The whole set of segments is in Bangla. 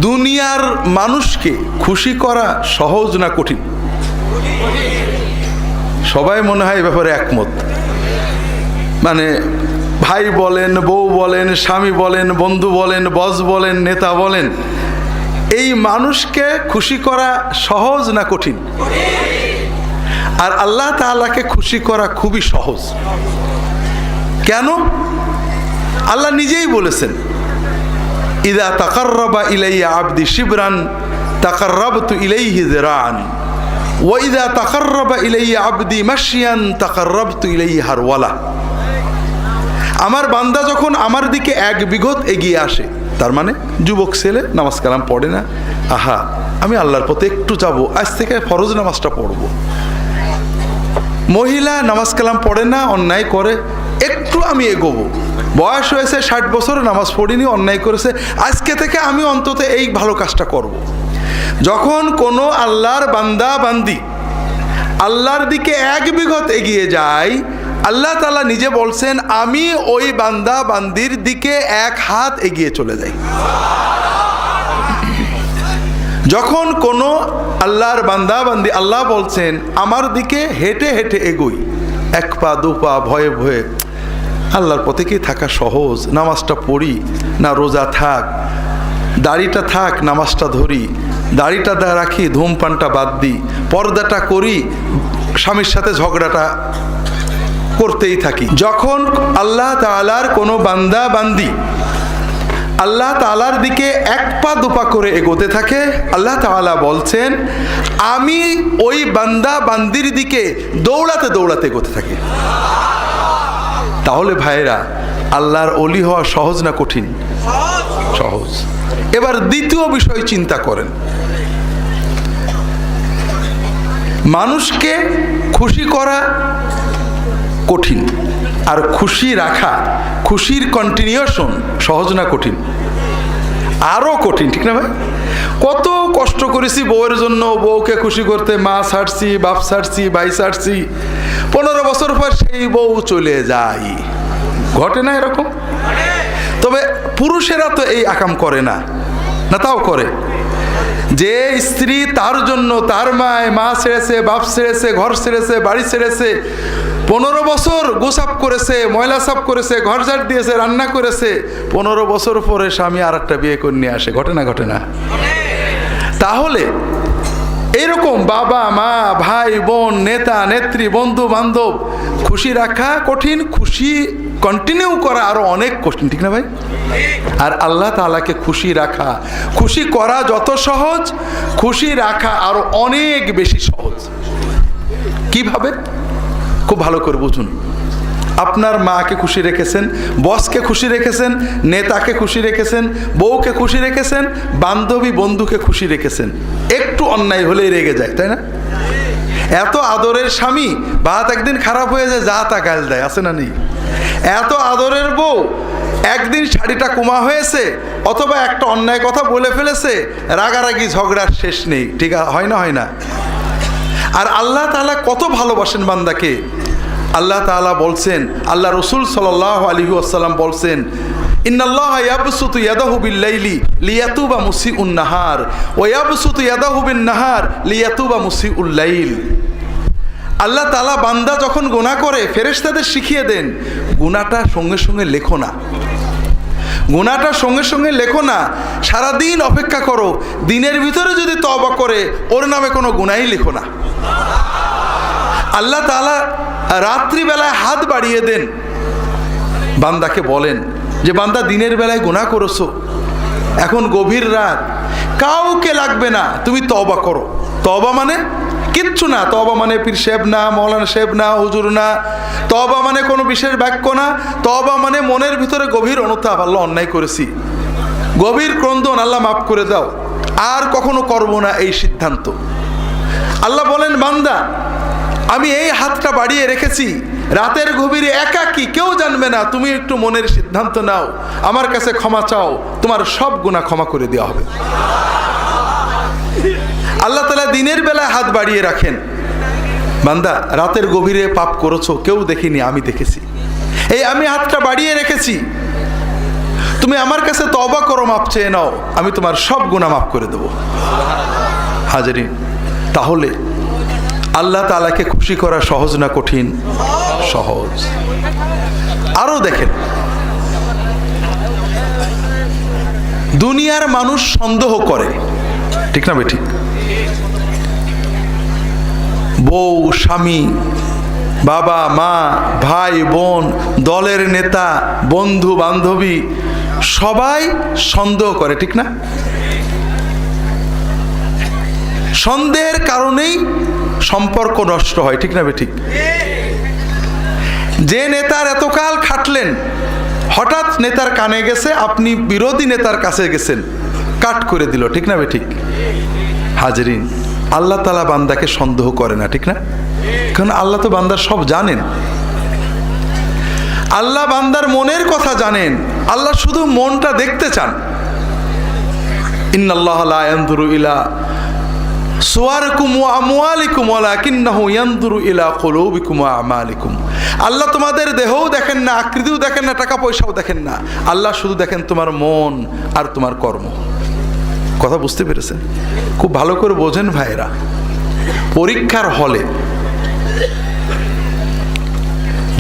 দুনিয়ার মানুষকে খুশি করা সহজ না কঠিন? সবাই মনে হয় এ ব্যাপারে একমত। মানে ভাই বলেন, বউ বলেন, স্বামী বলেন, বন্ধু বলেন, বস বলেন, নেতা বলেন, এই মানুষকে খুশি করা সহজ না কঠিন? আর আল্লাহ তাআলাকে খুশি করা খুবই সহজ। কেন? আল্লাহ নিজেই বলেছেন, ইদা তাকাররাবা ইলাইয়া আবদি শিবরান তাকাররাবতু ইলাইহি যিরাআন ওয়া ইদা তাকাররাবা ইলাইয়া আবদি মাশিয়ান তাকাররাবতু ইলাইহি হারওয়ালা। আমার বান্দা যখন আমার দিকে এক বিঘত এগিয়ে আসে, তার মানে যুবক ছেলে নামাজ কালাম পড়ে না, আহা আমি আল্লাহর পথে একটু যাব, আজ থেকে ফরজ নামাজটা পড়ব। মহিলা নামাজ কালাম পড়ে না, অন্যায় করে, একটু আমি এগোবো, বয়স হয়েছে 60 বছর, নামাজ পড়িনি, অন্যায় করেছে, আজকে থেকে আমি অন্তত এই ভালো কাজটা করব। যখন কোনো আল্লাহর বান্দা বান্দি আল্লাহর দিকে এক বিঘত এগিয়ে যায়, আল্লাহ তাআলা নিজে বলছেন আমি ওই বান্দা বান্দির দিকে এক হাত এগিয়ে চলে যাই। যখন কোনো আল্লাহর বান্দা বান্দি আল্লাহ বলছেন আমার দিকে হেঁটে হেঁটে এগোই, এক পা দু পা ভয়ে ভয়ে, আল্লাহর পথে কি থাকা সহজ? নামাজটা পড়ি না রোজা থাক, দাড়িটা থাক নামাজটা ধরি, দাড়িটা রাখি ধূমপানটা বাদ দিই, পর্দাটা করি, স্বামীর সাথে ঝগড়াটা করতেই থাকি। যখন আল্লাহ তাআলার কোনো বান্দা বান্দি আল্লাহ তাআলার দিকে এক পা দুপা করে এগোতে থাকে, আল্লাহ তাআলা বলছেন আমি ওই বান্দা বান্দির দিকে দৌড়াতে দৌড়াতে এগোতে থাকি। তাহলে ভাইরা, আল্লাহর ওলি হওয়া সহজ না কঠিন? সহজ। এবার দ্বিতীয় বিষয় চিন্তা করেন, মানুষকে খুশি করা কঠিন, আর খুশি রাখা, খুশির কন্টিনিউশন সহজ না কঠিন? আরো কঠিন, ঠিক না ভাই? কত কষ্ট করেছি বউয়ের জন্য, বউকে খুশি করতে, মা ছাড়ছি, বাপ ছাড়ছি, ভাই ছাড়ছি, 15 বছর পর সেই বউ চলে যায়। ঘটে না এরকম? তবে পুরুষেরা তো এই আকাম করে না, না তাও করে। যে স্ত্রী তার জন্য তার মায় মা ছেড়েছে, বাপ ছেড়েছে, ঘর ছেড়েছে, বাড়ি ছেড়েছে, 15 বছর গোসাপ করেছে, ময়লা সাফ করেছে, ঘর ঝাড় দিয়েছে, রান্না করেছে, 15 বছর পরে স্বামী আর একটা বিয়ে করে নিয়ে আসে। ঘটে না? ঘটে না? তাহলে এরকম বাবা মা ভাই বোন নেতা নেত্রী বন্ধু বান্ধব খুশি রাখা কঠিন, খুশি কন্টিনিউ করা আরো অনেক কঠিন, ঠিক না ভাই? আর আল্লাহ তাআলাকে খুশি রাখা, খুশি করা যত সহজ, খুশি রাখা আরো অনেক বেশি সহজ। কিভাবে? খুব ভালো করে বুঝুন। আপনার মাকে খুশি রেখেছেন, বসকে খুশি রেখেছেন, নেতাকে খুশি রেখেছেন, বউকে খুশি রেখেছেন, বান্ধবী বন্ধুকে খুশি রেখেছেন, একটু অন্যায় হলেই রেগে যায়, তাই না? এত আদরের স্বামী ভাত একদিন খারাপ হয়ে যায়, যা তা গাল দেয়, আছে না নেই? এত আদরের বউ একদিন শাড়িটা কুমা হয়েছে অথবা একটা অন্যায় কথা বলে ফেলেছে, রাগারাগি ঝগড়ার শেষ নেই, ঠিক হয় না? হয় না? আর আল্লাহ তাআলা কত ভালোবাসেন বান্দাকে। আল্লাহ তাআলা বলছেন, আল্লাহ রসুল সাল্লাল্লাহু আলাইহি ওয়াসাল্লাম বলছেন, ইন্নাল্লাহা ইয়াবসুতু ইয়াদাহু বিল-লাইলি লিয়াতুবা মুসিউন নাহার ওয়া ইয়াবসুতু ইয়াদাহু বিন-নাহার লিয়াতুবা মুসিউল লাইল। আল্লাহ তাআলা বান্দা যখন গুনাহ করে ফেরেশতাদের শিখিয়ে দেন, গুনাহটা সঙ্গে সঙ্গে লেখো না, গুনাহটা সঙ্গে সঙ্গে লেখো না, সারাদিন অপেক্ষা করো, দিনের ভিতরে যদি তওবা করে ওর নামে কোনো গুনাহই লেখো না। আল্লাহ তাআলা রাত্রিবেলায় হাত বাড়িয়ে দেন, বান্দাকে বলেন যে বান্দা দিনের বেলায় গুনাহ করেছো, এখন গভীর রাত, কাউকে লাগবে না, তুমি তওবা করো। তওবা মানে কিচ্ছু না, তওবা মানে পীর সাহেব না, মৌলানা সাহেব না, হুজুর না, তওবা মানে কোনো বিশেষ বাক্য না, তওবা মানে মনের ভিতরে গভীর অনুতাপ, আল্লাহ অন্যায় করেছি, গভীর ক্রন্দন, আল্লাহ মাফ করে দাও, আর কখনো করব না, এই সিদ্ধান্ত। আল্লাহ বলেন বান্দা আমি এই হাতটা বাড়িয়ে রেখেছি, রাতের গভীরে একাকী, কেউ জানবে না, তুমি একটু মনের সিদ্ধান্ত নাও, আমার কাছে ক্ষমা চাও, তোমার সব গুনাহ ক্ষমা করে দেওয়া হবে। আল্লাহ তাআলা দিনের বেলায় হাত বাড়িয়ে রাখেন, বান্দা রাতের গভীরে পাপ করেছো, কেউ দেখিনি, আমি দেখেছি, এই আমি হাতটা বাড়িয়ে রেখেছি, তুমি আমার কাছে তওবা করো, মাপ চেয়ে নাও, আমি তোমার সব গুনাহ মাফ করে দেব। হাজেরিন, তাহলে আল্লাহ তাআলাকে খুশি করা সহজ না কঠিন? সহজ। আরো দেখেন, দুনিয়ার মানুষ সন্দেহ করে, ঠিক না বেঠিক? বউ, স্বামী, বাবা, মা, ভাই, বোন, দলের নেতা, বন্ধু বান্ধবী সবাই সন্দেহ করে, ঠিক না? সন্দেহের কারণেই সম্পর্ক নষ্ট হয়, ঠিক না বেঠিক? যে নেতার এতকাল খাটলেন, হঠাৎ নেতার কানে গেছে, আপনি বিরোধী নেতার কাছে গেছেন, কাট করে দিল, ঠিক না বেঠিক? হাজরিন, আল্লাহ তাআলা বান্দাকে সন্দেহ করে না, ঠিক না? কারণ আল্লাহ তো বান্দার সব জানেন। আল্লাহ বান্দার মনের কথা জানেন, আল্লাহ শুধু মনটা দেখতে চান। ইন্নাল্লাহা লা ইয়ানজুরু ইলা সুওয়ারিকুম ওয়া আমওয়ালিকুম ওয়ালাকিন্নাহু ইয়ানজুরু ইলা কুলুবিকুম ওয়া আমালিকুম। আল্লাহ তোমাদের দেহও দেখেন না, আকৃতিও দেখেন না, টাকা পয়সাও দেখেন না, আল্লাহ শুধু দেখেন তোমার মন আর তোমার কর্ম। কথা বুঝতে পেরেছেন? খুব ভালো করে বোঝেন ভাইরা। পরীক্ষার হলে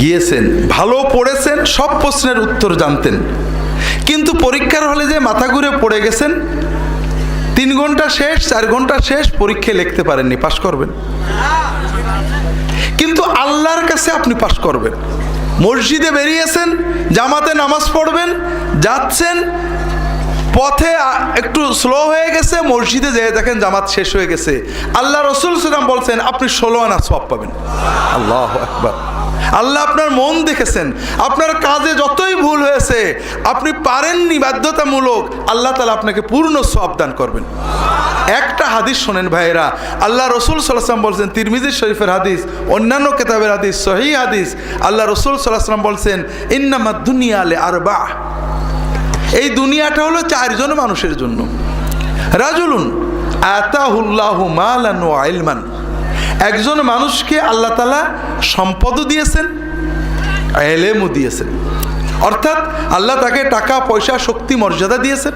গিয়েছেন, ভালো পড়েছেন, সব প্রশ্নের উত্তর জানতেন, কিন্তু পরীক্ষার হলে যে মাথা ঘুরে পড়ে গেছেন, 3 ঘন্টা শেষ, 4 ঘন্টা শেষ, পরীক্ষায় লিখতে পারেননি, পাশ করবেন? কিন্তু আল্লাহর কাছে আপনি পাশ করবেন। মসজিদে বেরিয়েছেন, জামাতে নামাজ পড়বেন, যাচ্ছেন, পথে একটু স্লো হয়ে গেছে, মসজিদে যেয়ে দেখেন জামাত শেষ হয়ে গেছে, আল্লাহ রাসূল সাল্লাল্লাহু আলাইহি ওয়াসাল্লাম বলছেন আপনি 16 আনা সওয়াব পাবেন। আল্লাহু আকবার। আল্লাহ আপনার মন দেখেছেন, আপনার কাজে যতই ভুল হয়েছে, আপনি পারেননি বাধ্যতামূলক, আল্লাহ তাআলা আপনাকে পূর্ণ সওয়াব দান করবেন। একটা হাদিস শোনেন ভাইরা, আল্লাহ রাসূল সাল্লাল্লাহু আলাইহি ওয়াসাল্লাম বলছেন, তিরমিজি শরীফের হাদিস, অন্যান্য কিতাবের হাদিস, সহিহ হাদিস, আল্লাহ রাসূল সাল্লাল্লাহু আলাইহি ওয়াসাল্লাম বলছেন ইন্নামাদ দুনিয়া লিআরবা। এই দুনিয়াটা হলো 4 জন মানুষের জন্য। রাজুলুন আতাহুল্লাহু মালান ওয়া ইলমান, একজন মানুষকে আল্লাহ তাআলা সম্পদও দিয়েছেন, ইলমও দিয়েছেন, অর্থাৎ আল্লাহ তাকে টাকা পয়সা শক্তি মর্যাদা দিয়েছেন।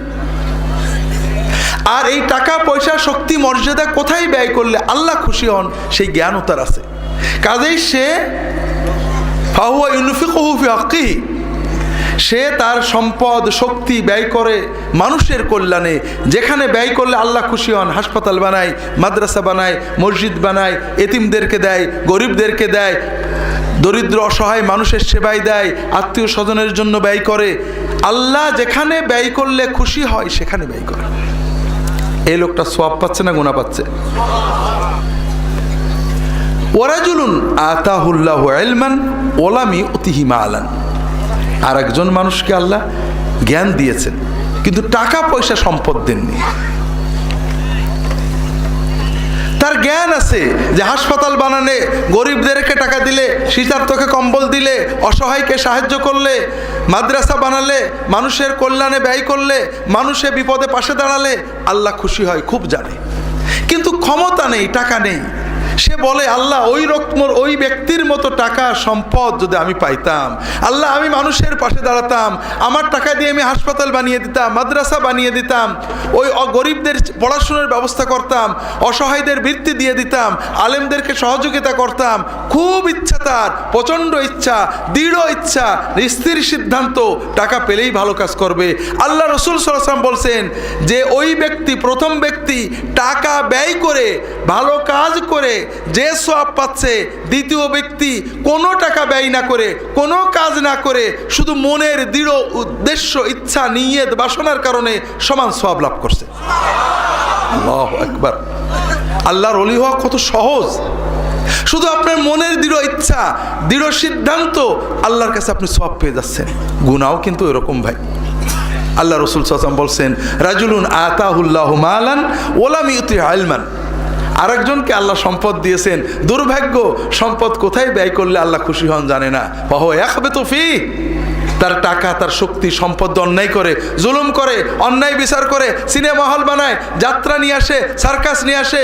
আর এই টাকা পয়সা শক্তি মর্যাদা কোথায় ব্যয় করলে আল্লাহ খুশি হন সেই জ্ঞানও তার আছে। কাজেই সে ফাহুয়া ইউনফিকুহু ফি হাক্কিহি, সে তার সম্পদ শক্তি ব্যয় করে মানুষের কল্যাণে। যেখানে ব্যয় করলে আল্লাহ খুশি হন, হাসপাতাল বানায়, মাদ্রাসা বানায়, মসজিদ বানায়, এতিমদেরকে দেয়, গরিবদেরকে দেয়, দরিদ্র অসহায় মানুষের সেবায় দেয়, আত্মীয় স্বজনের জন্য ব্যয় করে। আল্লাহ যেখানে ব্যয় করলে খুশি হয় সেখানে ব্যয় করে। এই লোকটা সওয়াব পাচ্ছে না গুনাহ পাচ্ছে? ওয়ারাজুলুন আতাহুল্লাহু ইলমান ওয়া লাম ইউতিহি মালান, আর একজন মানুষকে আল্লাহ জ্ঞান দিয়েছেন কিন্তু টাকা পয়সা সম্পদ দেননি। তার জ্ঞান আছে যে হাসপাতাল বানালে, গরিবদেরকে টাকা দিলে, শীতার্তকে কম্বল দিলে, অসহায়কে সাহায্য করলে, মাদ্রাসা বানালে, মানুষের কল্যাণে ব্যয় করলে, মানুষের বিপদে পাশে দাঁড়ালে আল্লাহ খুশি হয়, খুব জানে। কিন্তু ক্ষমতা নেই, টাকা নেই। সে বলে আল্লাহ ওই ব্যক্তির মতো টাকা সম্পদ যদি আমি পাইতাম, আল্লাহ আমি মানুষের পাশে দাঁড়াতাম, আমার টাকা দিয়ে আমি হাসপাতাল বানিয়ে দিতাম, মাদ্রাসা বানিয়ে দিতাম, ওই গরিবদের পড়াশোনার ব্যবস্থা করতাম, অসহায়দের বৃত্তি দিয়ে দিতাম, আলেমদেরকে সহযোগিতা করতাম। খুব ইচ্ছা তার, প্রচণ্ড ইচ্ছা, দৃঢ় ইচ্ছা, স্থির সিদ্ধান্ত, টাকা পেলেই ভালো কাজ করবে। আল্লাহ রাসূল সাল্লাল্লাহু আলাইহি ওয়াসাল্লাম বলছেন যে ওই ব্যক্তি, প্রথম ব্যক্তি টাকা ব্যয় করে ভালো কাজ করে যে সওয়াব পাচ্ছে, দ্বিতীয় ব্যক্তি কোনো টাকা ব্যয় না করে, কোনো কাজ না করে, শুধু মনের দৃঢ় উদ্দেশ্য, ইচ্ছা, নিয়ত, বাসনার কারণে সমান সওয়াব লাভ করছে। আল্লাহু আকবার। আল্লাহর ওলি হওয়া কত সহজ। শুধু আপনার মনের দৃঢ় ইচ্ছা, দৃঢ় সিদ্ধান্ত, আল্লাহর কাছে আপনি সওয়াব পেয়ে যাচ্ছেন। গুনাহও কিন্তু এরকম ভাই। আল্লাহ রাসূল সাল্লাল্লাহু আলাইহি ওয়াসাল্লাম বলছেন রাজুলুন আতাহুল্লাহু মালান ওয়া লাম ইউতিহি ইলমান, আরেকজনকে আল্লাহ সম্পদ দিয়েছেন, দুর্ভাগ্য সম্পদ কোথায় ব্যয় করলে আল্লাহ খুশি হন জানে না। ফাহুয়া ইয়াখবিতু ফীহি, তার টাকা, তার শক্তি, সম্পদ অন্যায় করে, জুলুম করে, অন্যায় বিচার করে, সিনেমা হল বানায়, যাত্রা নিয়ে আসে, সার্কাস নিয়ে আসে,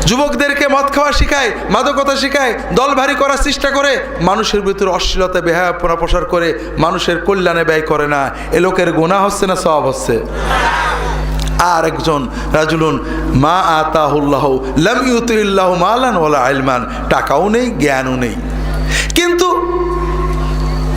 যুবকদেরকে মদ খাওয়া শিখায়, মাদকতা শিখায়, দল ভারী করার চেষ্টা করে, মানুষের ভিতরে অশ্লীলতা বেহায়াপনা প্রসার করে, মানুষের কল্যাণে ব্যয় করে না। এ লোকের গুনাহ হচ্ছে না সওয়াব হচ্ছে? আর একজন রাজুলুন মা আতাহুল্লাহ লাম ইউতিল্লাহু মালান ওয়ালা ইলমান, টাকাও নেই জ্ঞানও নেই, কিন্তু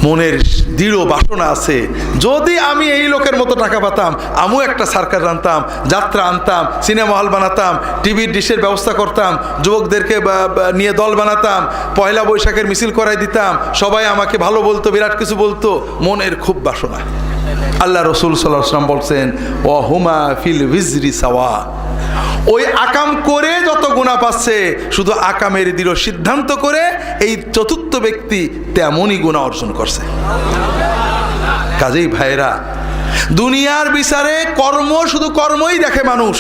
মনের দৃঢ় বাসনা আছে, যদি আমি এই লোকের মতো টাকা পেতাম আমিও একটা সার্কাস আনতাম, যাত্রা আনতাম, সিনেমা হল বানাতাম, টিভির ডিশের ব্যবস্থা করতাম, যুবকদেরকে নিয়ে দল বানাতাম, পয়লা বৈশাখের মিছিল করাই দিতাম, সবাই আমাকে ভালো বলতো, বিরাট কিছু বলতো। মনের খুব বাসনা। আল্লাহ রসুল সাল্লাল্লাহু আলাইহি ওয়াসাল্লাম বলছেন ওয়া হুমা ফিল বিজরি সাওয়া, ওই আকাম করে যত গুনাহ পাচ্ছে, শুধু আকামের দৃঢ় সিদ্ধান্ত করে এই চতুর্থ ব্যক্তি তেমনই গুনাহ অর্জন করছে। কাজেই ভাইরা, দুনিয়ার বিচারে কর্ম, শুধু কর্মই দেখে মানুষ,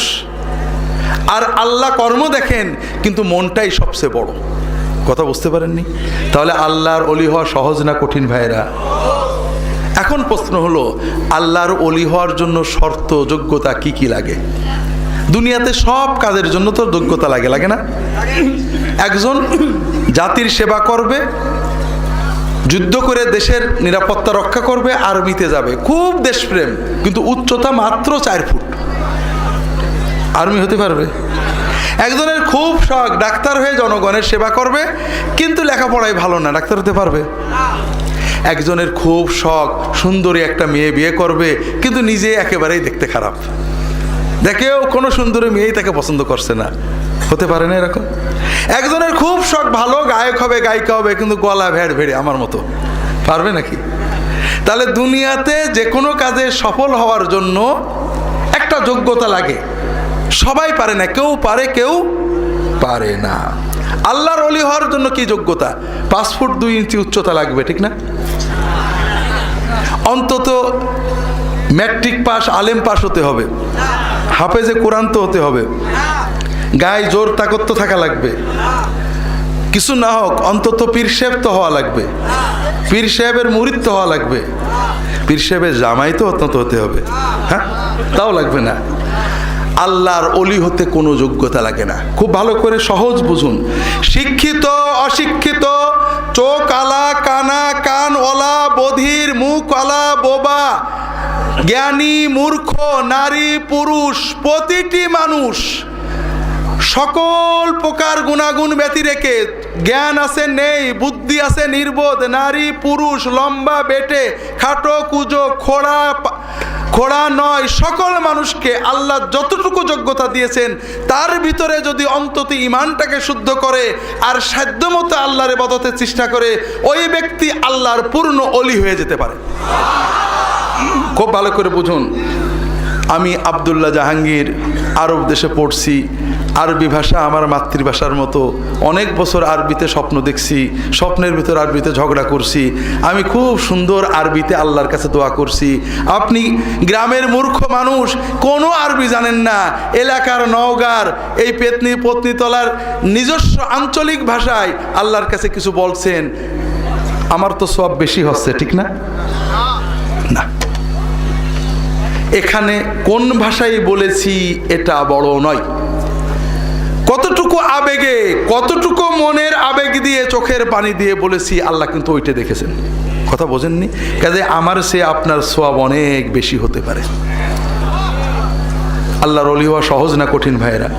আর আল্লাহ কর্ম দেখেন, কিন্তু মনটাই সবচেয়ে বড়। কথা বুঝতে পারেননি? তাহলে আল্লাহর ওলি হওয়া সহজ না কঠিন ভাইরা? এখন প্রশ্ন হলো, আল্লাহর ওলি হওয়ার জন্য শর্ত যোগ্যতা কি কি লাগে? দুনিয়াতে সব কাজের জন্য তো যোগ্যতা লাগে, লাগে না? একজন জাতির সেবা করবে, যুদ্ধ করে দেশের নিরাপত্তা রক্ষা করবে, আর্মিতে যাবে, খুব দেশপ্রেম, কিন্তু উচ্চতা মাত্র 4 ফুট, আর্মি হতে পারবে? একজনের খুব শখ ডাক্তার হয়ে জনগণের সেবা করবে, কিন্তু লেখাপড়ায় ভালো না, ডাক্তার হতে পারবে? একজনের খুব শখ সুন্দরী একটা মেয়ে বিয়ে করবে, কিন্তু নিজে একেবারেই দেখতে খারাপ, দেখেও কোনো সুন্দরী মেয়েই তাকে পছন্দ করছে না, হতে পারে না এরকম? একজনের খুব শখ ভালো গায়ক হবে, গায়িকা হবে, কিন্তু গলা ভেড় ভেড়ে আমার মতো, পারবে নাকি? তাহলে দুনিয়াতে যে কোনো কাজে সফল হওয়ার জন্য একটা যোগ্যতা লাগে, সবাই পারে না, কেউ পারে কেউ পারে না। আল্লাহর ওলি হওয়ার জন্য কি যোগ্যতা? 5 ফুট 2 ইঞ্চি উচ্চতা লাগবে, ঠিক না? অন্তত ম্যাট্রিক পাস, আলেম পাস হতে হবে, হাফেজে কোরআন তো হতে হবে, গায়ে জোর তাকত তো থাকা লাগবে, কিছু না হোক অন্তত পীর সাহেব তো হওয়া লাগবে, পীর সাহেবের মুরিদ তো হওয়া লাগবে, পীর সাহেবের জামাই তো অত্যন্ত হতে হবে, হ্যাঁ? তাও লাগবে না। আল্লাহর ওলি হতে কোনো যোগ্যতা লাগে না। খুব ভালো করে সহজ বুঝুন। শিক্ষিত অশিক্ষিত, চোখ আলা কানা কান ওলা, বধির মুখ আলা বোবা, জ্ঞানী মূর্খ, নারী পুরুষ, প্রতিটি মানুষ সকল প্রকার গুণাগুণ ব্যতি রেখে, জ্ঞান আছে নেই, বুদ্ধি আছে নির্বোধ, নারী পুরুষ, লম্বা বেটে, খাটো কুজো, খোড়া নয়, সকল মানুষকে আল্লাহ যতটুকু যোগ্যতা দিয়েছেন তার ভিতরে যদি অন্তত ঈমানটাকে শুদ্ধ করে আর সাধ্যমতো আল্লাহর ইবাদতের চেষ্টা করে, ওই ব্যক্তি আল্লাহর পূর্ণ ওলি হয়ে যেতে পারে। খুব ভালো করে বুঝুন। আমি আব্দুল্লাহ জাহাঙ্গীর আরব দেশে পড়ছি, আরবি ভাষা আমার মাতৃভাষার মতো, অনেক বছর আরবিতে স্বপ্ন দেখছি, স্বপ্নের ভিতর আরবিতে ঝগড়া করছি, আমি খুব সুন্দর আরবিতে আল্লাহর কাছে দোয়া করছি। আপনি গ্রামের মূর্খ মানুষ, কোনো আরবি জানেন না, এলাকার নওগাঁর এই পেতনি পত্নীতলার নিজস্ব আঞ্চলিক ভাষায় আল্লাহর কাছে কিছু বলছেন, আমার তো সওয়াব বেশি হচ্ছে, ঠিক না? না, এখানে কোন ভাষায় বলেছি এটা বড় নয়, কতটুকু আবেগে, কতটুকু মনের আবেগ দিয়ে, চোখের পানি দিয়ে বলেছি, আল্লাহ কিন্তু ওইটা দেখেছেন। কথা বোঝেননি? কাজে আমার সে আপনার সওয়াব অনেক বেশি হতে পারে। আল্লাহর ওলি হওয়া সহজ না কঠিন ভাইয়েরা?